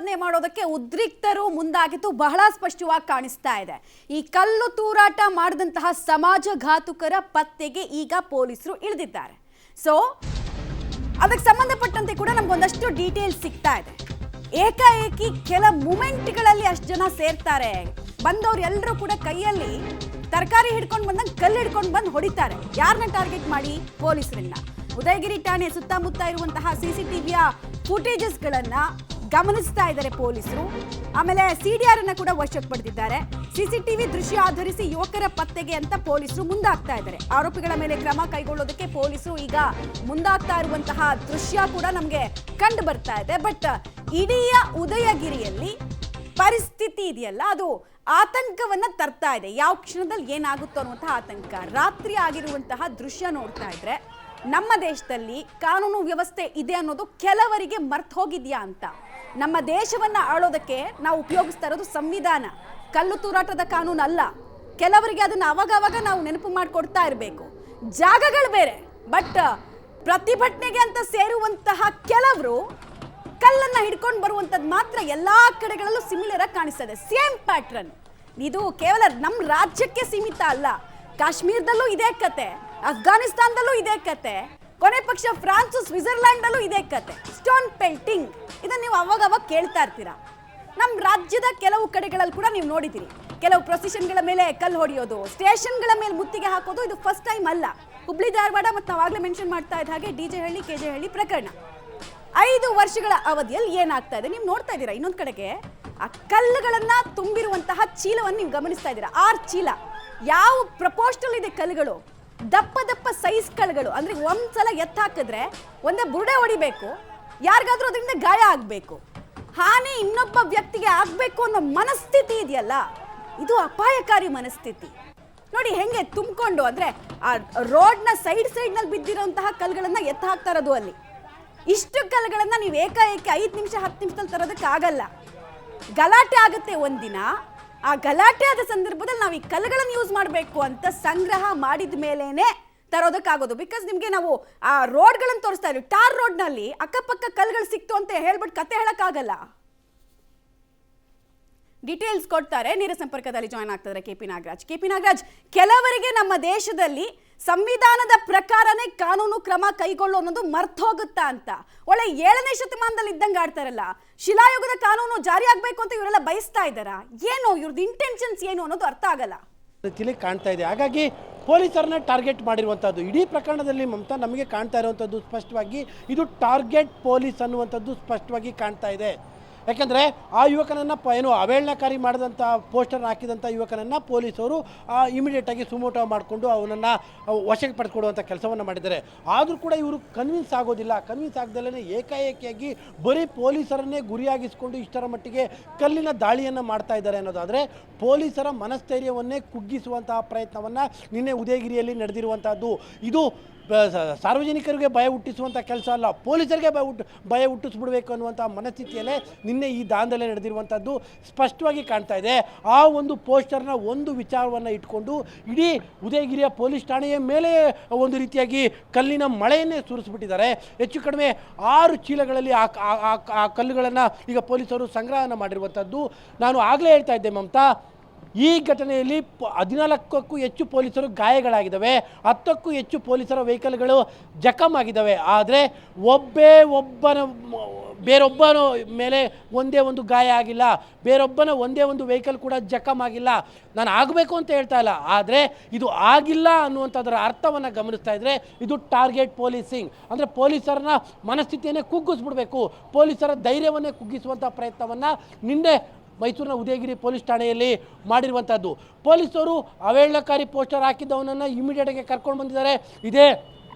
ಸಂಪಾದನೆ ಮಾಡೋದಕ್ಕೆ ಉದ್ರಿಕ್ತರು ಮುಂದಾಗಿದ್ದು ಬಹಳ ಸ್ಪಷ್ಟವಾಗಿ ಕಾಣಿಸ್ತಾ ಇದೆ. ಈ ಕಲ್ಲು ತೂರಾಟ ಮಾಡಿದಂತಹ ಸಮಾಜಘಾತುಕರ ಪತ್ತೆಗೆ ಈಗ ಪೊಲೀಸರು ಇಳಿದಿದ್ದಾರೆ. ಸೊ ಅದಕ್ಕೆ ಸಂಬಂಧಪಟ್ಟಂತೆ ಕೂಡ ನಮಗೊಂದಷ್ಟು ಡೀಟೇಲ್ಸ್ ಸಿಗ್ತಾ ಇದೆ. ಏಕಾಏಕಿ ಕೆಲ ಮೂಮೆಂಟ್ಗಳಲ್ಲಿ ಅಷ್ಟು ಜನ ಸೇರ್ತಾರೆ. ಬಂದವ್ರು ಎಲ್ಲರೂ ಕೂಡ ಕೈಯಲ್ಲಿ ತರಕಾರಿ ಹಿಡ್ಕೊಂಡು ಬಂದಂಗೆ ಕಲ್ಲು ಹಿಡ್ಕೊಂಡು ಬಂದು ಹೊಡಿತಾರೆ. ಯಾರನ್ನ ಟಾರ್ಗೆಟ್ ಮಾಡಿ? ಪೊಲೀಸರನ್ನ. ಉದಯಗಿರಿ ಠಾಣೆ ಸುತ್ತಮುತ್ತ ಇರುವಂತಹ ಸಿಸಿಟಿವಿಯ ಫುಟೇಜಸ್ಗಳನ್ನ ಗಮನಿಸ್ತಾ ಇದ್ದಾರೆ ಪೊಲೀಸರು. ಆಮೇಲೆ ಸಿಡಿಆರ್ ಅನ್ನ ಕೂಡ ವಶಕ್ಕೆ ಪಡೆದಿದ್ದಾರೆ. ಸಿಸಿಟಿವಿ ದೃಶ್ಯ ಆಧರಿಸಿ ಯುವಕರ ಪತ್ತೆಗೆ ಅಂತ ಪೊಲೀಸರು ಮುಂದಾಗ್ತಾ ಇದ್ದಾರೆ. ಆರೋಪಿಗಳ ಮೇಲೆ ಕ್ರಮ ಕೈಗೊಳ್ಳೋದಕ್ಕೆ ಪೊಲೀಸರು ಈಗ ಮುಂದಾಗ್ತಾ ಇರುವಂತಹ ದೃಶ್ಯ ಕೂಡ ನಮಗೆ ಕಂಡು ಬರ್ತಾ ಇದೆ. ಬಟ್ ಇಡೀ ಉದಯಗಿರಿಯಲ್ಲಿ ಪರಿಸ್ಥಿತಿ ಇದೆಯಲ್ಲ, ಅದು ಆತಂಕವನ್ನ ತರ್ತಾ ಇದೆ. ಯಾವ ಕ್ಷಣದಲ್ಲಿ ಏನಾಗುತ್ತೋ ಅನ್ನುವಂತಹ ಆತಂಕ. ರಾತ್ರಿ ಆಗಿರುವಂತಹ ದೃಶ್ಯ ನೋಡ್ತಾ ಇದ್ರೆ ನಮ್ಮ ದೇಶದಲ್ಲಿ ಕಾನೂನು ವ್ಯವಸ್ಥೆ ಇದೆ ಅನ್ನೋದು ಕೆಲವರಿಗೆ ಮರ್ತು ಹೋಗಿದ್ಯಾ ಅಂತ. ನಮ್ಮ ದೇಶವನ್ನ ಆಳೋದಕ್ಕೆ ನಾವು ಉಪಯೋಗಿಸ್ತಾ ಇರೋದು ಸಂವಿಧಾನ, ಕಲ್ಲು ತೂರಾಟದ ಕಾನೂನು ಅಲ್ಲ. ಕೆಲವರಿಗೆ ಅದನ್ನ ಅವಾಗ ನಾವು ನೆನಪು ಮಾಡಿಕೊಡ್ತಾ ಇರಬೇಕು. ಜಾಗಗಳು ಬೇರೆ, ಬಟ್ ಪ್ರತಿಭಟನೆಗೆ ಅಂತ ಸೇರುವಂತಹ ಕೆಲವರು ಕಲ್ಲನ್ನ ಹಿಡ್ಕೊಂಡು ಬರುವಂತದ್ದು ಮಾತ್ರ ಎಲ್ಲಾ ಕಡೆಗಳಲ್ಲೂ ಸಿಮಿಲರ್ ಆಗಿ ಕಾಣಿಸ್ತದೆ. Same pattern. ಇದು ಕೇವಲ ನಮ್ಮ ರಾಜ್ಯಕ್ಕೆ ಸೀಮಿತ ಅಲ್ಲ. ಕಾಶ್ಮೀರದಲ್ಲೂ ಇದೇ ಕತೆ, ಅಫ್ಘಾನಿಸ್ತಾನದಲ್ಲೂ ಇದೇ ಕತೆ, ಕೊನೆ ಪಕ್ಷ ಫ್ರಾನ್ಸ್ ಸ್ವಿಟ್ಜರ್ಲ್ಯಾಂಡ್ ಅಲ್ಲೂ ಇದೇ ಕತೆ. ಸ್ಟೋನ್ ಪೆಲ್ಟಿಂಗ್ ಇದನ್ನ ನೀವು ಅವಾಗ ಕೇಳ್ತಾ ಇರ್ತೀರಾ. ನಮ್ಮ ರಾಜ್ಯದ ಕೆಲವು ಕಡೆಗಳಲ್ಲಿ ಕೂಡ ನೀವು ನೋಡಿದ್ದೀರಿ. ಕೆಲವು ಪ್ರೊಸೆಷನ್ಗಳ ಮೇಲೆ ಕಲ್ಲು ಹೊಡೆಯೋದು, ಸ್ಟೇಷನ್ಗಳ ಮೇಲೆ ಮುತ್ತಿಗೆ ಹಾಕೋದು ಇದು ಫಸ್ಟ್ ಟೈಮ್ ಅಲ್ಲ. ಹುಬ್ಳಿ ಧಾರವಾಡ ಮತ್ತು ನಾವು ಆಗಲೇ ಮೆನ್ಷನ್ ಮಾಡ್ತಾ ಇದ್ದ ಹಾಗೆ ಡಿಜೆ ಹಳ್ಳಿ ಕೆಜೆ ಹಳ್ಳಿ ಪ್ರಕರಣ 5 ವರ್ಷಗಳ ಅವಧಿಯಲ್ಲಿ ಏನಾಗ್ತಾ ಇದೆ ನೀವು ನೋಡ್ತಾ ಇದ್ದೀರಾ. ಇನ್ನೊಂದು ಕಡೆಗೆ ಆ ಕಲ್ಲುಗಳನ್ನ ತುಂಬಿರುವಂತಹ ಚೀಲವನ್ನು ನೀವು ಗಮನಿಸ್ತಾ ಇದ್ದೀರಾ. 6 ಚೀಲ. ಯಾವ ಪ್ರಪೋರ್ಷನಲ್ ಇದೆ ಕಲ್ಲುಗಳು? ದಪ್ಪ ಸೈಜ್ ಕಲ್ಲುಗಳು. ಅಂದ್ರೆ ಒಂದ್ಸಲ ಹಾಕಿದ್ರೆ ಒಂದೇ ಬುರುಡೆ ಹೊಡಿಬೇಕು, ಯಾರಿಗಾದ್ರೂ ಅದರಿಂದ ಗಾಯ ಆಗ್ಬೇಕು, ಹಾನಿ ಇನ್ನೊಬ್ಬ ವ್ಯಕ್ತಿಗೆ ಆಗ್ಬೇಕು ಅನ್ನೋ ಮನಸ್ಥಿತಿ ಇದೆಯಲ್ಲ, ಇದು ಅಪಾಯಕಾರಿ ಮನಸ್ಥಿತಿ. ನೋಡಿ ಹೆಂಗೆ ತುಂಬಿಕೊಂಡು, ಅಂದ್ರೆ ಆ ರೋಡ್ನ ಸೈಡ್ ನಲ್ಲಿ ಬಿದ್ದಿರುವಂತಹ ಕಲ್ಲುಗಳನ್ನ ಹಾಕ್ತಾ ಇರೋದು. ಅಲ್ಲಿ ಇಷ್ಟು ಕಲ್ಲುಗಳನ್ನ ನೀವು ಏಕಾಏಕಿ 5 ನಿಮಿಷ 10 ನಿಮಿಷದಲ್ಲಿ ತರೋದಕ್ಕೆ ಆಗಲ್ಲ. ಗಲಾಟೆ ಆಗುತ್ತೆ ಒಂದಿನ. ಆ ಗಲಾಟೆ ಆದ ಸಂದರ್ಭದಲ್ಲಿ ನಾವು ಈ ಕಲ್ಲುಗಳನ್ನು ಯೂಸ್ ಮಾಡಬೇಕು ಅಂತ ಸಂಗ್ರಹ ಮಾಡಿದ ಮೇಲೇನೆ ತರೋದಕ್ಕಾಗೋದು. ಬಿಕಾಸ್ ನಿಮಗೆ ನಾವು ಆ ರೋಡ್ಗಳನ್ನು ತೋರಿಸ್ತಾ ಇದ್ದೀವಿ. ಟಾರ್ ರೋಡ್ನಲ್ಲಿ ಅಕ್ಕಪಕ್ಕ ಕಲ್ಲುಗಳು ಸಿಕ್ತು ಅಂತ ಹೇಳ್ಬಿಟ್ಟು ಕತೆ ಹೇಳಕ್ಕಾಗಲ್ಲ. ಡೀಟೇಲ್ಸ್ ಕೊಡ್ತಾರೆ. ನೇರ ಸಂಪರ್ಕದಲ್ಲಿ ಜಾಯ್ನ್ ಆಗ್ತಿದ್ದಾರೆ ಕೆಪಿ ನಾಗರಾಜ್. ಕೆಲವರಿಗೆ ನಮ್ಮ ದೇಶದಲ್ಲಿ ಸಂವಿಧಾನದ ಪ್ರಕಾರನೇ ಕಾನೂನು ಕ್ರಮ ಕೈಗೊಳ್ಳೋ ಅನ್ನೋದು ಮರ್ತು ಹೋಗುತ್ತಾ ಅಂತ. ಒಳ್ಳೆ 7ನೇ ಶತಮಾನದಲ್ಲಿ ಇದ್ದಂಗೆ ಆಡ್ತಾರಲ್ಲ. ಶಿಲಾಯುಗದ ಕಾನೂನು ಜಾರಿ ಆಗ್ಬೇಕು ಅಂತ ಇವರೆಲ್ಲ ಬಯಸ್ತಾ ಇದ್ದಾರಾ? ಏನು ಇವ್ರದ್ದು ಇಂಟೆನ್ಷನ್ಸ್ ಏನು ಅನ್ನೋದು ಅರ್ಥ ಆಗಲ್ಲ. ರೀತಿಯಲ್ಲಿ ಕಾಣ್ತಾ ಇದೆ. ಹಾಗಾಗಿ ಪೊಲೀಸರನ್ನ ಟಾರ್ಗೆಟ್ ಮಾಡಿರುವಂಥದ್ದು ಇಡೀ ಪ್ರಕರಣದಲ್ಲಿ ಮಮತಾ ನಮಗೆ ಕಾಣ್ತಾ ಇರುವಂಥದ್ದು ಸ್ಪಷ್ಟವಾಗಿ ಇದು ಟಾರ್ಗೆಟ್ ಪೊಲೀಸ್ ಅನ್ನುವಂಥದ್ದು ಸ್ಪಷ್ಟವಾಗಿ ಕಾಣ್ತಾ ಇದೆ. ಯಾಕೆಂದರೆ ಆ ಯುವಕನನ್ನು ಏನು ಅವೇಳನಕಾರಿ ಮಾಡಿದಂಥ ಪೋಸ್ಟರ್ ಹಾಕಿದಂಥ ಯುವಕನನ್ನು ಪೊಲೀಸರು ಇಮಿಡಿಯೇಟಾಗಿ ಸುಮೋಟೋ ಮಾಡಿಕೊಂಡು ಅವನನ್ನು ವಶಕ್ಕೆ ಪಡೆದುಕೊಡುವಂಥ ಕೆಲಸವನ್ನು ಮಾಡಿದ್ದಾರೆ. ಆದರೂ ಕೂಡ ಇವರು ಕನ್ವಿನ್ಸ್ ಆಗೋದಿಲ್ಲ. ಕನ್ವಿನ್ಸ್ ಆಗದಲ್ಲೇ ಏಕಾಏಕಿಯಾಗಿ ಬರೀ ಪೊಲೀಸರನ್ನೇ ಗುರಿಯಾಗಿಸ್ಕೊಂಡು ಇಷ್ಟರ ಮಟ್ಟಿಗೆ ಕಲ್ಲಿನ ದಾಳಿಯನ್ನು ಮಾಡ್ತಾ ಇದ್ದಾರೆ ಅನ್ನೋದಾದರೆ ಪೊಲೀಸರ ಮನಸ್ಥೈರ್ಯವನ್ನೇ ಕುಗ್ಗಿಸುವಂತಹ ಪ್ರಯತ್ನವನ್ನು ನಿನ್ನೆ ಉದಯಗಿರಿಯಲ್ಲಿ ನಡೆದಿರುವಂಥದ್ದು. ಇದು ಸಾರ್ವಜನಿಕರಿಗೆ ಭಯ ಹುಟ್ಟಿಸುವಂಥ ಕೆಲಸ ಅಲ್ಲ, ಪೊಲೀಸರಿಗೆ ಭಯ ಹುಟ್ಟಿಸ್ಬಿಡ್ಬೇಕು ಅನ್ನುವಂಥ ಮನಸ್ಥಿತಿಯಲ್ಲೇ ನಿನ್ನೆ ಈ ದಾಂಧಲೆ ನಡೆದಿರುವಂಥದ್ದು ಸ್ಪಷ್ಟವಾಗಿ ಕಾಣ್ತಾ ಇದೆ. ಆ ಒಂದು ಪೋಸ್ಟರ್ನ ಒಂದು ವಿಚಾರವನ್ನು ಇಟ್ಕೊಂಡು ಇಡೀ ಉದಯಗಿರಿಯ ಪೊಲೀಸ್ ಠಾಣೆಯ ಮೇಲೆ ಒಂದು ರೀತಿಯಾಗಿ ಕಲ್ಲಿನ ಮಳೆಯನ್ನೇ ಸುರಿಸ್ಬಿಟ್ಟಿದ್ದಾರೆ. ಹೆಚ್ಚು ಕಡಿಮೆ 6 ಚೀಲಗಳಲ್ಲಿ ಆ ಕಲ್ಲುಗಳನ್ನು ಈಗ ಪೊಲೀಸರು ಸಂಗ್ರಹನ ಮಾಡಿರುವಂಥದ್ದು. ನಾನು ಆಗಲೇ ಹೇಳ್ತಾ ಇದ್ದೆ ಮಮತಾ, ಈ ಘಟನೆಯಲ್ಲಿ 14ಕ್ಕೂ ಹೆಚ್ಚು ಪೊಲೀಸರು ಗಾಯಗಳಾಗಿದ್ದಾವೆ, 10ಕ್ಕೂ ಹೆಚ್ಚು ಪೊಲೀಸರ ವೆಹಿಕಲ್ಗಳು ಜಖಮ್ ಆಗಿದ್ದಾವೆ. ಆದರೆ ಬೇರೊಬ್ಬನ ಮೇಲೆ ಒಂದೇ ಒಂದು ಗಾಯ ಆಗಿಲ್ಲ, ಬೇರೊಬ್ಬನ ಒಂದೇ ಒಂದು ವೆಹಿಕಲ್ ಕೂಡ ಜಖಮ್ ಆಗಿಲ್ಲ. ನಾನು ಆಗಬೇಕು ಅಂತ ಹೇಳ್ತಾ ಇಲ್ಲ, ಆದರೆ ಇದು ಆಗಿಲ್ಲ ಅನ್ನುವಂಥದ್ರ ಅರ್ಥವನ್ನು ಗಮನಿಸ್ತಾ ಇದ್ದರೆ ಇದು ಟಾರ್ಗೆಟ್ ಪೊಲೀಸಿಂಗ್. ಅಂದರೆ ಪೊಲೀಸರನ್ನ ಮನಸ್ಥಿತಿಯನ್ನೇ ಕುಗ್ಗಿಸ್ಬಿಡ್ಬೇಕು, ಪೊಲೀಸರ ಧೈರ್ಯವನ್ನೇ ಕುಗ್ಗಿಸುವಂಥ ಪ್ರಯತ್ನವನ್ನು ನಿನ್ನೆ ಮೈಸೂರಿನ ಉದಯಗಿರಿ ಪೊಲೀಸ್ ಠಾಣೆಯಲ್ಲಿ ಮಾಡಿರುವಂಥದ್ದು. ಪೊಲೀಸರು ಅವೇಳನಕಾರಿ ಪೋಸ್ಟರ್ ಹಾಕಿದ್ದವನನ್ನು ಇಮಿಡಿಯೇಟಾಗಿ ಕರ್ಕೊಂಡು ಬಂದಿದ್ದಾರೆ. ಇದೇ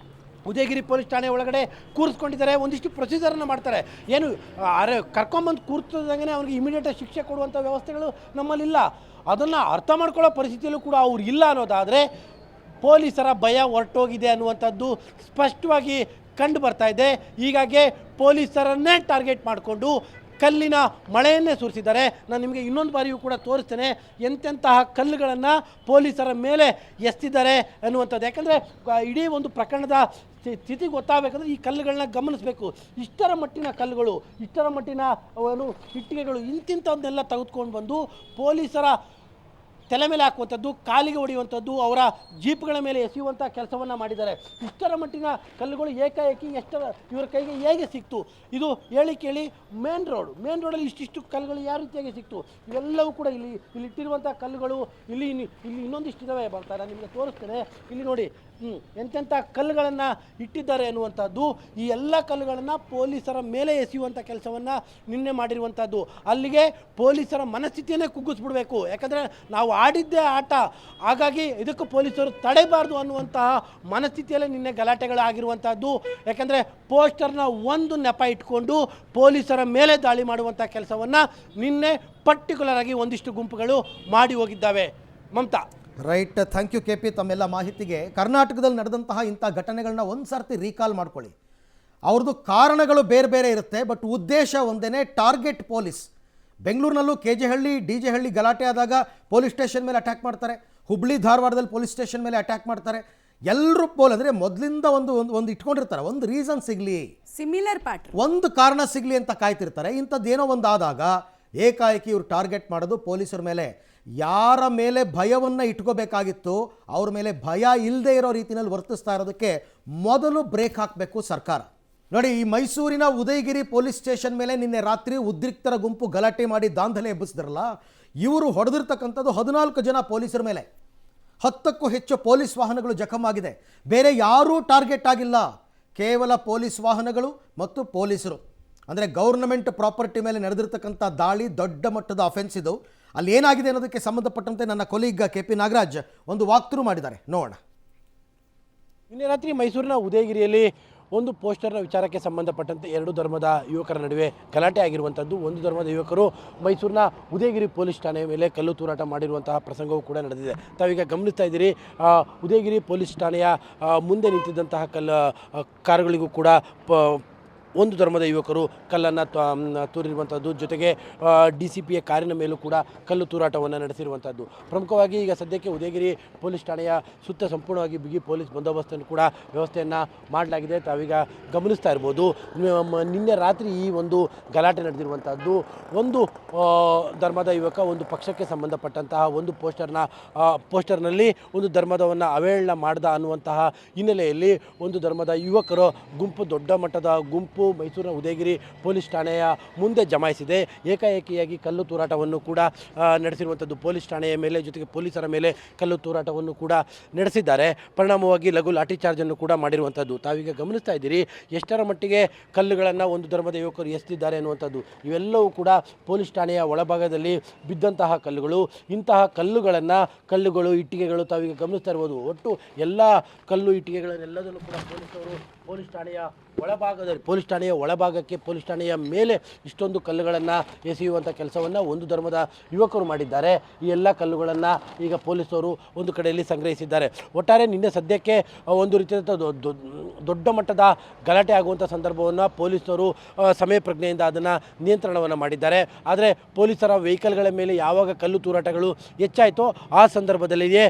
ಉದಯಗಿರಿ ಪೊಲೀಸ್ ಠಾಣೆ ಒಳಗಡೆ ಕೂರಿಸ್ಕೊಂಡಿದ್ದಾರೆ. ಒಂದಿಷ್ಟು ಪ್ರೊಸೀಜರನ್ನು ಮಾಡ್ತಾರೆ. ಏನು ಕರ್ಕೊಂಬಂದು ಕೂರಿಸಿದಂಗೆ ಅವ್ರಿಗೆ ಇಮಿಡಿಯೇಟಾಗಿ ಶಿಕ್ಷೆ ಕೊಡುವಂಥ ವ್ಯವಸ್ಥೆಗಳು ನಮ್ಮಲ್ಲಿಲ್ಲ. ಅದನ್ನು ಅರ್ಥ ಮಾಡ್ಕೊಳ್ಳೋ ಪರಿಸ್ಥಿತಿಯಲ್ಲೂ ಕೂಡ ಅವ್ರು ಇಲ್ಲ ಅನ್ನೋದಾದರೆ ಪೊಲೀಸರ ಭಯ ಹೊರಟೋಗಿದೆ ಅನ್ನುವಂಥದ್ದು ಸ್ಪಷ್ಟವಾಗಿ ಕಂಡು ಬರ್ತಾ ಇದೆ. ಹೀಗಾಗಿ ಪೊಲೀಸರನ್ನೇ ಟಾರ್ಗೆಟ್ ಮಾಡಿಕೊಂಡು ಕಲ್ಲಿನ ಮಳೆಯನ್ನೇ ಸುರಿಸಿದ್ದಾರೆ. ನಾನು ನಿಮಗೆ ಇನ್ನೊಂದು ಬಾರಿಯೂ ಕೂಡ ತೋರಿಸ್ತೇನೆ ಎಂತೆಂತಹ ಕಲ್ಲುಗಳನ್ನು ಪೊಲೀಸರ ಮೇಲೆ ಎಸ್ತಿದ್ದಾರೆ ಅನ್ನುವಂಥದ್ದು. ಯಾಕಂದರೆ ಇಡೀ ಒಂದು ಪ್ರಕರಣದ ಸ್ಥಿತಿ ಗೊತ್ತಾಗಬೇಕಂದ್ರೆ ಈ ಕಲ್ಲುಗಳನ್ನ ಗಮನಿಸಬೇಕು. ಇಷ್ಟರ ಮಟ್ಟಿನ ಕಲ್ಲುಗಳು, ಇಷ್ಟರ ಮಟ್ಟಿನ ಏನು ಇಟ್ಟಿಗೆಗಳು, ಇಂತಿಂಥವನ್ನೆಲ್ಲ ತೆಗೆದುಕೊಂಡು ಬಂದು ಪೊಲೀಸರ ತಲೆ ಮೇಲೆ ಹಾಕುವಂಥದ್ದು, ಕಾಲಿಗೆ ಹೊಡೆಯುವಂಥದ್ದು, ಅವರ ಜೀಪ್ಗಳ ಮೇಲೆ ಎಸೆಯುವಂಥ ಕೆಲಸವನ್ನು ಮಾಡಿದ್ದಾರೆ. ಇಷ್ಟರ ಮಟ್ಟಿನ ಕಲ್ಲುಗಳು ಏಕಾಏಕಿ ಇವರ ಕೈಗೆ ಹೇಗೆ ಸಿಕ್ತು? ಇದು ಹೇಳಿ ಕೇಳಿ ಮೇನ್ ರೋಡಲ್ಲಿ ಇಷ್ಟಿಷ್ಟು ಕಲ್ಲುಗಳು ಯಾವ ರೀತಿಯಾಗಿ ಸಿಕ್ತು? ಇವೆಲ್ಲವೂ ಕೂಡ ಇಲ್ಲಿ ಇಟ್ಟಿರುವಂಥ ಕಲ್ಲುಗಳು ಇಲ್ಲಿ ಇನ್ನೊಂದಿಷ್ಟಿದ್ದಾವೆ, ಬರ್ತಾರೆ ನಿಮಗೆ ತೋರಿಸ್ತೇನೆ. ಇಲ್ಲಿ ನೋಡಿ ಎಂತೆಂಥ ಕಲ್ಲುಗಳನ್ನು ಇಟ್ಟಿದ್ದಾರೆ ಅನ್ನುವಂಥದ್ದು. ಈ ಎಲ್ಲ ಕಲ್ಲುಗಳನ್ನು ಪೊಲೀಸರ ಮೇಲೆ ಎಸೆಯುವಂಥ ಕೆಲಸವನ್ನು ನಿನ್ನೆ ಮಾಡಿರುವಂಥದ್ದು. ಅಲ್ಲಿಗೆ ಪೊಲೀಸರ ಮನಸ್ಥಿತಿಯನ್ನೇ ಕುಗ್ಗಿಸ್ಬಿಡ್ಬೇಕು. ಯಾಕಂದರೆ ನಾವು ಆಡಿದ್ದೇ ಆಟ, ಹಾಗಾಗಿ ಇದಕ್ಕೆ ಪೊಲೀಸರು ತಡೆಯಬಾರ್ದು ಅನ್ನುವಂತಹ ಮನಸ್ಥಿತಿಯಲ್ಲೇ ನಿನ್ನೆ ಗಲಾಟೆಗಳಾಗಿರುವಂಥದ್ದು. ಯಾಕಂದರೆ ಪೋಸ್ಟರ್ನ ಒಂದು ನೆಪ ಇಟ್ಕೊಂಡು ಪೊಲೀಸರ ಮೇಲೆ ದಾಳಿ ಮಾಡುವಂಥ ಕೆಲಸವನ್ನು ನಿನ್ನೆ ಪರ್ಟಿಕ್ಯುಲರ್ ಆಗಿ ಒಂದಿಷ್ಟು ಗುಂಪುಗಳು ಮಾಡಿ ಹೋಗಿದ್ದಾವೆ. Mamata. Right, thank you KP ತಮ್ಮೆಲ್ಲ ಮಾಹಿತಿಗೆ. ಕರ್ನಾಟಕದಲ್ಲಿ ನಡೆದಂತಹ ಇಂಥ ಘಟನೆಗಳನ್ನ ಒಂದು ಸರ್ತಿ ರೀಕಾಲ್ ಮಾಡ್ಕೊಳ್ಳಿ. ಅವ್ರದ್ದು ಕಾರಣಗಳು ಬೇರೆ ಬೇರೆ ಇರುತ್ತೆ, ಬಟ್ ಉದ್ದೇಶ ಒಂದೇ, ಟಾರ್ಗೆಟ್ ಪೊಲೀಸ್. ಬೆಂಗಳೂರಿನಲ್ಲೂ KJ ಹಳ್ಳಿ DJ ಹಳ್ಳಿ ಗಲಾಟೆ ಆದಾಗ ಪೊಲೀಸ್ ಸ್ಟೇಷನ್ ಮೇಲೆ ಅಟ್ಯಾಕ್ ಮಾಡ್ತಾರೆ, ಹುಬ್ಳಿ ಧಾರವಾಡದಲ್ಲಿ ಪೊಲೀಸ್ ಸ್ಟೇಷನ್ ಮೇಲೆ ಅಟ್ಯಾಕ್ ಮಾಡ್ತಾರೆ. ಎಲ್ಲರೂ ಅಂದರೆ ಮೊದಲಿಂದ ಒಂದು ಇಟ್ಕೊಂಡಿರ್ತಾರೆ, ಒಂದು ರೀಸನ್ ಸಿಗಲಿ, ಸಿಮಿಲರ್ ಪ್ಯಾಟರ್ನ್, ಒಂದು ಕಾರಣ ಸಿಗಲಿ ಅಂತ ಕಾಯ್ತಿರ್ತಾರೆ. ಇಂಥದ್ದೇನೋ ಒಂದು ಆದಾಗ ಏಕಾಏಕಿ ಇವ್ರು ಟಾರ್ಗೆಟ್ ಮಾಡೋದು ಪೊಲೀಸರ ಮೇಲೆ. ಯಾರ ಮೇಲೆ ಭಯವನ್ನು ಇಟ್ಕೋಬೇಕಾಗಿತ್ತು ಅವ್ರ ಮೇಲೆ ಭಯ ಇಲ್ಲದೆ ಇರೋ ರೀತಿಯಲ್ಲಿ ವರ್ತಿಸ್ತಾ ಇರೋದಕ್ಕೆ ಮೊದಲು ಬ್ರೇಕ್ ಹಾಕಬೇಕು ಸರ್ಕಾರ. ನೋಡಿ, ಈ ಮೈಸೂರಿನ ಉದಯಗಿರಿ ಪೊಲೀಸ್ ಸ್ಟೇಷನ್ ಮೇಲೆ ನಿನ್ನೆ ರಾತ್ರಿ ಉದ್ರಿಕ್ತರ ಗುಂಪು ಗಲಾಟೆ ಮಾಡಿ ದಾಂಧಲೆ ಎಬ್ಬಿಸಿದ್ರಲ್ಲ, ಇವರು ಹೊಡೆದಿರ್ತಕ್ಕಂಥದ್ದು 14 ಜನ ಪೊಲೀಸರ ಮೇಲೆ. 10ಕ್ಕೂ ಹೆಚ್ಚು ಪೊಲೀಸ್ ವಾಹನಗಳು ಜಖಮಾಗಿದೆ. ಬೇರೆ ಯಾರೂ ಟಾರ್ಗೆಟ್ ಆಗಿಲ್ಲ, ಕೇವಲ ಪೊಲೀಸ್ ವಾಹನಗಳು ಮತ್ತು ಪೊಲೀಸರು. ಅಂದರೆ ಗೌರ್ನಮೆಂಟ್ ಪ್ರಾಪರ್ಟಿ ಮೇಲೆ ನಡೆದಿರ್ತಕ್ಕಂಥ ದಾಳಿ ದೊಡ್ಡ ಮಟ್ಟದ ಅಫೆನ್ಸ್ ಇದು. ಅಲ್ಲಿ ಏನಾಗಿದೆ ಅನ್ನೋದಕ್ಕೆ ಸಂಬಂಧಪಟ್ಟಂತೆ ನನ್ನ ಕೊಲೀಗ್ KP ನಾಗರಾಜ್ ಒಂದು ವಾಕ್ ಥ್ರೂ ಮಾಡಿದ್ದಾರೆ, ನೋಡೋಣ. ನಿನ್ನೆ ರಾತ್ರಿ ಮೈಸೂರಿನ ಉದಯಗಿರಿಯಲ್ಲಿ ಒಂದು ಪೋಸ್ಟರ್ನ ವಿಚಾರಕ್ಕೆ ಸಂಬಂಧಪಟ್ಟಂತೆ ಎರಡು ಧರ್ಮದ ಯುವಕರ ನಡುವೆ ಗಲಾಟೆ ಆಗಿರುವಂಥದ್ದು. ಒಂದು ಧರ್ಮದ ಯುವಕರು ಮೈಸೂರಿನ ಉದಯಗಿರಿ ಪೊಲೀಸ್ ಠಾಣೆಯ ಮೇಲೆ ಕಲ್ಲು ತೂರಾಟ ಮಾಡಿರುವಂತಹ ಪ್ರಸಂಗವು ಕೂಡ ನಡೆದಿದೆ. ತಾವೀಗ ಗಮನಿಸ್ತಾ ಇದ್ದೀರಿ, ಉದಯಗಿರಿ ಪೊಲೀಸ್ ಠಾಣೆಯ ಮುಂದೆ ನಿಂತಿದ್ದಂತಹ ಕಾರುಗಳಿಗೂ ಕೂಡ ಒಂದು ಧರ್ಮದ ಯುವಕರು ಕಲ್ಲನ್ನು ತೂರಿರುವಂಥದ್ದು, ಜೊತೆಗೆ DCPಯ ಕಾರಿನ ಮೇಲೂ ಕೂಡ ಕಲ್ಲು ತೂರಾಟವನ್ನು ನಡೆಸಿರುವಂಥದ್ದು. ಪ್ರಮುಖವಾಗಿ ಈಗ ಸದ್ಯಕ್ಕೆ ಉದಯಗಿರಿ ಪೊಲೀಸ್ ಠಾಣೆಯ ಸುತ್ತ ಸಂಪೂರ್ಣವಾಗಿ ಬಿಗಿ ಪೊಲೀಸ್ ಬಂದೋಬಸ್ತನ್ನು ಕೂಡ ವ್ಯವಸ್ಥೆಯನ್ನು ಮಾಡಲಾಗಿದೆ. ತಾವೀಗ ಗಮನಿಸ್ತಾ ಇರ್ಬೋದು, ನಿನ್ನೆ ರಾತ್ರಿ ಈ ಒಂದು ಗಲಾಟೆ ನಡೆದಿರುವಂಥದ್ದು. ಒಂದು ಧರ್ಮದ ಯುವಕ ಒಂದು ಪಕ್ಷಕ್ಕೆ ಸಂಬಂಧಪಟ್ಟಂತಹ ಒಂದು ಪೋಸ್ಟರ್ನಲ್ಲಿ ಒಂದು ಧರ್ಮದವನ್ನು ಅವಹೇಳನ ಮಾಡ್ದ ಅನ್ನುವಂತಹ ಹಿನ್ನೆಲೆಯಲ್ಲಿ ಒಂದು ಧರ್ಮದ ಯುವಕರ ಗುಂಪು, ದೊಡ್ಡ ಮಟ್ಟದ ಗುಂಪು ಮೈಸೂರಿನ ಉದಯಗಿರಿ ಪೊಲೀಸ್ ಠಾಣೆಯ ಮುಂದೆ ಜಮಾಯಿಸಿದೆ. ಏಕಾಏಕಿಯಾಗಿ ಕಲ್ಲು ತೂರಾಟವನ್ನು ಕೂಡ ನಡೆಸಿರುವಂಥದ್ದು. ಪೊಲೀಸ್ ಠಾಣೆಯ ಮೇಲೆ ಜೊತೆಗೆ ಪೊಲೀಸರ ಮೇಲೆ ಕಲ್ಲು ತೂರಾಟವನ್ನು ಕೂಡ ನಡೆಸಿದ್ದಾರೆ. ಪರಿಣಾಮವಾಗಿ ಲಘು ಲಾಠಿ ಚಾರ್ಜನ್ನು ಕೂಡ ಮಾಡಿರುವಂಥದ್ದು. ತಾವೀಗ ಗಮನಿಸ್ತಾ ಇದ್ದೀರಿ ಎಷ್ಟರ ಮಟ್ಟಿಗೆ ಕಲ್ಲುಗಳನ್ನು ಒಂದು ಧರ್ಮದ ಯುವಕರು ಎಸೆದಿದ್ದಾರೆ ಅನ್ನುವಂಥದ್ದು. ಇವೆಲ್ಲವೂ ಕೂಡ ಪೊಲೀಸ್ ಠಾಣೆಯ ಒಳಭಾಗದಲ್ಲಿ ಬಿದ್ದಂತಹ ಕಲ್ಲುಗಳು. ಇಂತಹ ಕಲ್ಲುಗಳು, ಇಟ್ಟಿಗೆಗಳು ತಾವೀಗ ಗಮನಿಸ್ತಾ ಇರ್ಬೋದು. ಒಟ್ಟು ಎಲ್ಲ ಕಲ್ಲು ಇಟ್ಟಿಗೆಗಳನ್ನೆಲ್ಲದನ್ನು ಕೂಡ ಪೊಲೀಸ್ ಠಾಣೆಯ ಒಳಭಾಗಕ್ಕೆ ಪೊಲೀಸ್ ಠಾಣೆಯ ಮೇಲೆ ಇಷ್ಟೊಂದು ಕಲ್ಲುಗಳನ್ನು ಎಸೆಯುವಂಥ ಕೆಲಸವನ್ನು ಒಂದು ಧರ್ಮದ ಯುವಕರು ಮಾಡಿದ್ದಾರೆ. ಈ ಎಲ್ಲ ಕಲ್ಲುಗಳನ್ನು ಈಗ ಪೊಲೀಸರು ಒಂದು ಕಡೆಯಲ್ಲಿ ಸಂಗ್ರಹಿಸಿದ್ದಾರೆ. ಒಟ್ಟಾರೆ ನಿನ್ನೆ ಸದ್ಯಕ್ಕೆ ಒಂದು ರೀತಿಯಾದ ದೊಡ್ಡ ಮಟ್ಟದ ಗಲಾಟೆ ಆಗುವಂಥ ಸಂದರ್ಭವನ್ನು ಪೊಲೀಸರು ಸಮಯ ಪ್ರಜ್ಞೆಯಿಂದ ಅದನ್ನು ನಿಯಂತ್ರಣವನ್ನು ಮಾಡಿದ್ದಾರೆ. ಆದರೆ ಪೊಲೀಸರ ವೆಹಿಕಲ್ಗಳ ಮೇಲೆ ಯಾವಾಗ ಕಲ್ಲು ತೂರಾಟಗಳು ಹೆಚ್ಚಾಯಿತೋ ಆ ಸಂದರ್ಭದಲ್ಲಿಯೇ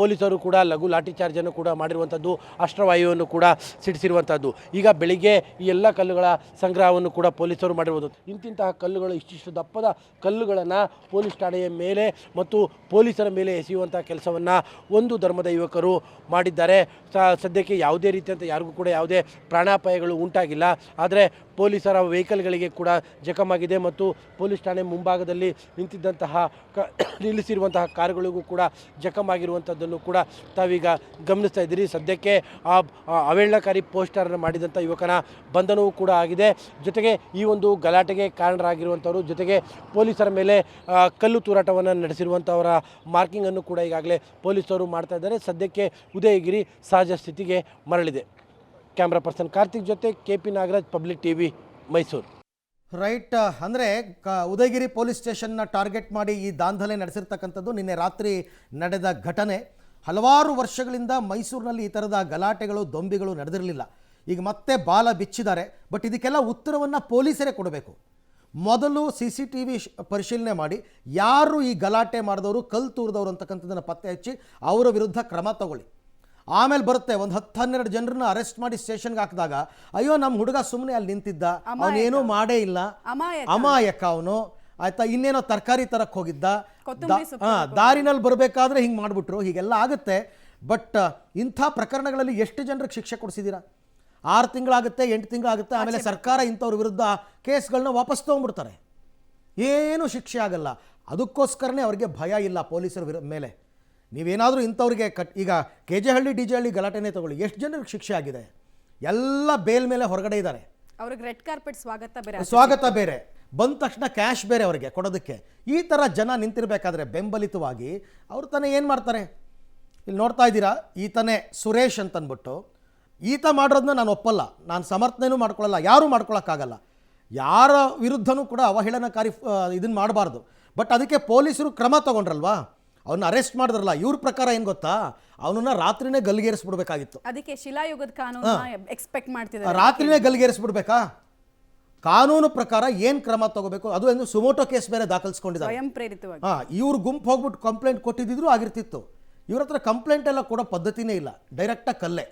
ಪೊಲೀಸರು ಕೂಡ ಲಘು ಲಾಠಿ ಚಾರ್ಜನ್ನು ಕೂಡ ಮಾಡಿರುವಂಥದ್ದು, ಅಸ್ತ್ರವಾಯುವನ್ನು ಕೂಡ ಸಿಡಿಸಿರುವಂಥದ್ದು. ಈಗ ಬೆಳಿಗ್ಗೆ ಈ ಎಲ್ಲ ಕಲ್ಲುಗಳ ಸಂಗ್ರಹವನ್ನು ಕೂಡ ಪೊಲೀಸರು ಮಾಡಿರುವುದು. ಇಂತಿಂತಹ ಕಲ್ಲುಗಳು, ಇಷ್ಟಿಷ್ಟು ದಪ್ಪದ ಕಲ್ಲುಗಳನ್ನು ಪೊಲೀಸ್ ಠಾಣೆಯ ಮೇಲೆ ಮತ್ತು ಪೊಲೀಸರ ಮೇಲೆ ಎಸೆಯುವಂಥ ಕೆಲಸವನ್ನು ಒಂದು ಧರ್ಮದ ಯುವಕರು ಮಾಡಿದ್ದಾರೆ. ಸದ್ಯಕ್ಕೆ ಯಾವುದೇ ರೀತಿಯಂತ ಯಾರಿಗೂ ಕೂಡ ಯಾವುದೇ ಪ್ರಾಣಾಪಾಯಗಳು ಉಂಟಾಗಿಲ್ಲ. ಆದರೆ ಪೊಲೀಸರ ವೆಹಿಕಲ್ಗಳಿಗೆ ಕೂಡ ಜಖಮಾಗಿದೆ ಮತ್ತು ಪೊಲೀಸ್ ಠಾಣೆ ಮುಂಭಾಗದಲ್ಲಿ ನಿಲ್ಲಿಸಿರುವಂತಹ ಕಾರುಗಳಿಗೂ ಕೂಡ ಜಖಮಾಗಿರುವಂಥದ್ದನ್ನು ಕೂಡ ತಾವೀಗ ಗಮನಿಸ್ತಾ ಇದ್ದೀರಿ. ಸದ್ಯಕ್ಕೆ ಆ ಅವಹೇಳನಕಾರಿ ಪೋಸ್ಟರ್ ಮಾಡಿದಂಥ ಯುವಕನ ಬಂಧನವೂ ಕೂಡ ಆಗಿದೆ. ಜೊತೆಗೆ ಈ ಒಂದು ಗಲಾಟೆಗೆ ಕಾರಣರಾಗಿರುವಂಥವರು, ಜೊತೆಗೆ ಪೊಲೀಸರ ಮೇಲೆ ಕಲ್ಲು ತೂರಾಟವನ್ನು ನಡೆಸಿರುವಂಥವರ ಮಾರ್ಕಿಂಗನ್ನು ಕೂಡ ಈಗಾಗಲೇ ಪೊಲೀಸರು ಮಾಡ್ತಾ ಇದ್ದಾರೆ. ಸದ್ಯಕ್ಕೆ ಉದಯಗಿರಿ ಸಹಜ ಸ್ಥಿತಿಗೆ ಮರಳಿದೆ. ಕ್ಯಾಮ್ರಾ ಪರ್ಸನ್ ಕಾರ್ತಿಕ್ ಜೊತೆ KP Nagaraj, public TV, Mysuru. Right, ಅಂದರೆ ಉದಯಗಿರಿ ಪೊಲೀಸ್ ಸ್ಟೇಷನ್ನ ಟಾರ್ಗೆಟ್ ಮಾಡಿ ಈ ದಾಂಧಲೆ ನಡೆಸಿರ್ತಕ್ಕಂಥದ್ದು ನಿನ್ನೆ ರಾತ್ರಿ ನಡೆದ ಘಟನೆ. ಹಲವಾರು ವರ್ಷಗಳಿಂದ ಮೈಸೂರಿನಲ್ಲಿ ಈ ಥರದ ಗಲಾಟೆಗಳು, ದೊಂಬಿಗಳು ನಡೆದಿರಲಿಲ್ಲ. ಈಗ ಮತ್ತೆ ಬಾಲ ಬಿಚ್ಚಿದ್ದಾರೆ. ಬಟ್ ಇದಕ್ಕೆಲ್ಲ ಉತ್ತರವನ್ನು ಪೊಲೀಸರೇ ಕೊಡಬೇಕು. ಮೊದಲು CCTV ಪರಿಶೀಲನೆ ಮಾಡಿ ಯಾರು ಈ ಗಲಾಟೆ ಮಾಡಿದವರು, ಕಲ್ಲು ತೂರಿದವರು ಅಂತಕ್ಕಂಥದ್ದನ್ನು ಪತ್ತೆ ಹಚ್ಚಿ ಅವರ ವಿರುದ್ಧ ಕ್ರಮ ತಗೊಳ್ಳಿ. ಆಮೇಲೆ ಬರುತ್ತೆ ಒಂದು 10-12 ಜನರನ್ನ ಅರೆಸ್ಟ್ ಮಾಡಿ ಸ್ಟೇಷನ್ಗೆ ಹಾಕಿದಾಗ ಅಯ್ಯೋ ನಮ್ಮ ಹುಡುಗ ಸುಮ್ಮನೆ ಅಲ್ಲಿ ನಿಂತಿದ್ದ, ಅವನೇನೂ ಮಾಡೇ ಇಲ್ಲ, ಅಮಾಯಕ ಅವನು, ಆಯ್ತಾ, ಇನ್ನೇನೋ ತರಕಾರಿ ತರಕ್ಕೆ ಹೋಗಿದ್ದ, ದಾರಿನಲ್ಲಿ ಬರಬೇಕಾದ್ರೆ ಹಿಂಗೆ ಮಾಡಿಬಿಟ್ರು, ಹೀಗೆಲ್ಲ ಆಗುತ್ತೆ. ಬಟ್ ಇಂಥ ಪ್ರಕರಣಗಳಲ್ಲಿ ಎಷ್ಟು ಜನರಿಗೆ ಶಿಕ್ಷೆ ಕೊಡಿಸಿದ್ದೀರಾ? 6 ತಿಂಗಳಾಗುತ್ತೆ, 8 ತಿಂಗಳಾಗುತ್ತೆ, ಆಮೇಲೆ ಸರ್ಕಾರ ಇಂಥವ್ರ ವಿರುದ್ಧ ಕೇಸ್ಗಳನ್ನ ವಾಪಸ್ ತೊಗೊಂಡ್ಬಿಡ್ತಾರೆ, ಏನೂ ಶಿಕ್ಷೆ ಆಗಲ್ಲ. ಅದಕ್ಕೋಸ್ಕರನೇ ಅವ್ರಿಗೆ ಭಯ ಇಲ್ಲ ಪೊಲೀಸರ ಮೇಲೆ. ನೀವೇನಾದರೂ ಇಂಥವ್ರಿಗೆ ಈಗ KJ ಹಳ್ಳಿ DJ ಹಳ್ಳಿ ಗಲಾಟೆನೇ ತಗೊಳ್ಳಿ, ಎಷ್ಟು ಜನರಿಗೆ ಶಿಕ್ಷೆ ಆಗಿದೆ, ಎಲ್ಲ ಬೇಲ್ ಮೇಲೆ ಹೊರಗಡೆ ಇದ್ದಾರೆ. ಅವ್ರಿಗೆ ರೆಡ್ ಕಾರ್ಪೆಟ್ ಸ್ವಾಗತ ಬೇರೆ, ಬಂದ ತಕ್ಷಣ ಕ್ಯಾಶ್ ಬೇರೆ ಅವರಿಗೆ ಕೊಡೋದಕ್ಕೆ. ಈ ಥರ ಜನ ನಿಂತಿರಬೇಕಾದ್ರೆ ಬೆಂಬಲಿತವಾಗಿ ಅವ್ರು ತಾನೇ ಏನು ಮಾಡ್ತಾರೆ? ಇಲ್ಲಿ ನೋಡ್ತಾ ಇದ್ದೀರಾ, ಈತನೇ ಸುರೇಶ್ ಅಂತಂದ್ಬಿಟ್ಟು, ಈತ ಮಾಡಿರೋದನ್ನ ನಾನು ಒಪ್ಪಲ್ಲ, ನಾನು ಸಮರ್ಥನೆಯೂ ಮಾಡ್ಕೊಳ್ಳಲ್ಲ, ಯಾರೂ ಮಾಡ್ಕೊಳಕ್ಕಾಗಲ್ಲ, ಯಾರ ವಿರುದ್ಧನೂ ಕೂಡ ಅವಹೇಳನಕಾರಿ ಇದನ್ನು ಮಾಡಬಾರ್ದು. ಬಟ್ ಅದಕ್ಕೆ ಪೊಲೀಸರು ಕ್ರಮ ತಗೊಂಡ್ರಲ್ವಾ, ಅವನ್ನ ಅರೆಸ್ಟ್ ಮಾಡಿದ್ರಲ್ಲ, ಇವ್ರ ಪ್ರಕಾರ ಏನು ಗೊತ್ತಾ, ಅವನನ್ನ ರಾತ್ರಿನೇ ಗಲ್ಲಿಗೇರಿಸ್ಬಿಡ್ಬೇಕಾಗಿತ್ತು. ಅದಕ್ಕೆ ಶಿಲಾಯುಗದ ಕಾನೂನು ಎಕ್ಸ್ಪೆಕ್ಟ್ ಮಾಡ್ತಿದ್ದಾರೆ, ರಾತ್ರಿನೇ ಗಲ್ಲಿಗೇರಿಸ್ಬಿಡ್ಬೇಕಾ? ಕಾನೂನು ಪ್ರಕಾರ ಏನು ಕ್ರಮ ತಗೋಬೇಕು, ಅದು ಎಂದು ಸುಮೋಟೋ ಕೇಸ್ ಬೇರೆ ದಾಖಲಿಸ್ಕೊಂಡಿದ್ದಾರೆ, ಸ್ವಯಂ ಪ್ರೇರಿತವಾಗಿ. ಇವ್ರು ಗುಂಪು ಹೋಗ್ಬಿಟ್ಟು ಕಂಪ್ಲೇಂಟ್ ಕೊಟ್ಟಿದ್ರು ಆಗಿರ್ತಿತ್ತು. ಇವ್ರ ಹತ್ರ ಕಂಪ್ಲೇಂಟ್ ಎಲ್ಲ ಕೊಡೋ ಪದ್ಧತಿನೇ ಇಲ್ಲ, ಡೈರೆಕ್ಟಾಗಿ ಕಲ್ಲೇ.